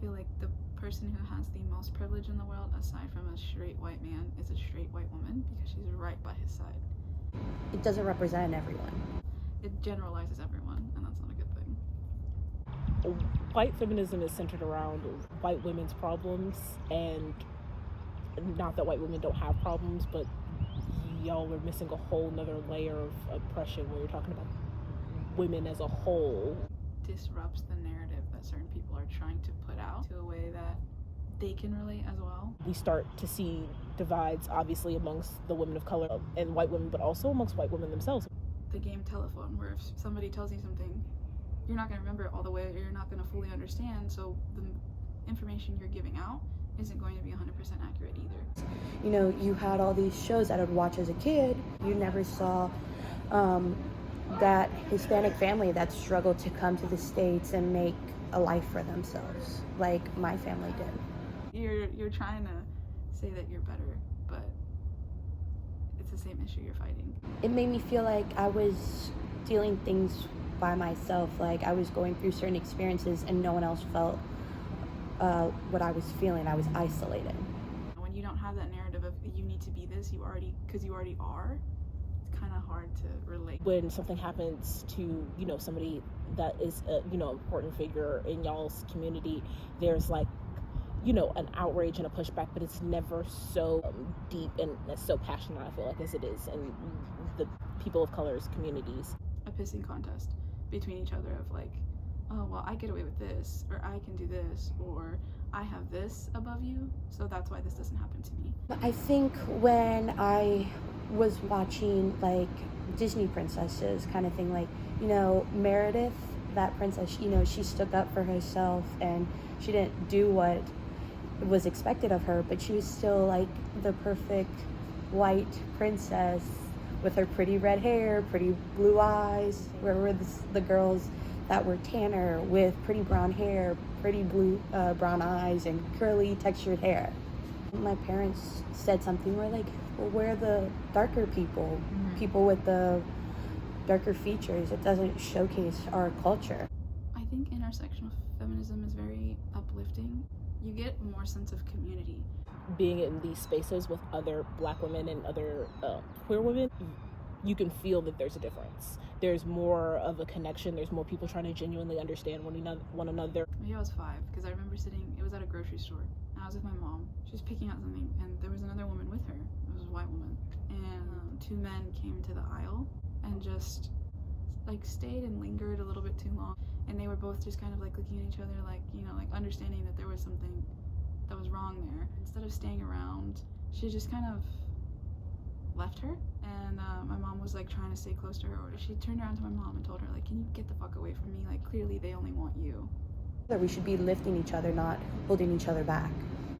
feel like the person who has the most privilege in the world, aside from a straight white man, is a straight white woman because she's right by his side. It doesn't represent everyone. It generalizes everyone, and that's not a good thing. White feminism is centered around white women's problems, and not that white women don't have problems, but y'all are missing a whole nother layer of oppression when you're talking about women as a whole. Disrupts the narrative that certain people are trying to put out to a way that they can relate as well. We start to see divides, obviously, amongst the women of color and white women, but also amongst white women themselves. The game telephone, where if somebody tells you something, you're not going to remember it all the way, or you're not going to fully understand, so the information you're giving out isn't going to be 100% accurate either. You know, you had all these shows that I'd watch as a kid. You never saw that Hispanic family that struggled to come to the States and make a life for themselves, like my family did. You're trying to say that you're better, but it's the same issue you're fighting. It made me feel like I was dealing things by myself, like I was going through certain experiences and no one else felt what I was feeling. I was isolated. When you don't have that narrative of you need to be this, because you already are, it's kind of hard to relate. When something happens to, somebody that is a, important figure in y'all's community, there's like, an outrage and a pushback, but it's never so deep and so passionate, I feel like, as it is in the people of color's communities. A pissing contest between each other of like, oh, well, I get away with this, or I can do this, or I have this above you, so that's why this doesn't happen to me. I think when I was watching like Disney princesses kind of thing, like, Meredith, that princess, she stuck up for herself and she didn't do what was expected of her, but she was still like the perfect white princess with her pretty red hair, pretty blue eyes. Where were the girls that were tanner with pretty brown hair, pretty blue brown eyes, and curly textured hair? My parents said something where like, well, where are the darker people, people with the darker features? It doesn't showcase our culture. I think intersectional feminism is very uplifting. You get more sense of community. Being in these spaces with other Black women and other queer women, you can feel that there's a difference. There's more of a connection. There's more people trying to genuinely understand one another. Maybe I was 5, because I remember it was at a grocery store, and I was with my mom. She was picking out something, and there was another woman with her. It was a white woman. And 2 men came to the aisle and just like stayed and lingered a little bit too long. And they were both just kind of like looking at each other, like, like understanding that there was something that was wrong there. Instead of staying around, she just kind of left her. And my mom was like trying to stay close to her, or she turned around to my mom and told her, like, can you get the fuck away from me? Like, clearly they only want you. We should be lifting each other, not holding each other back.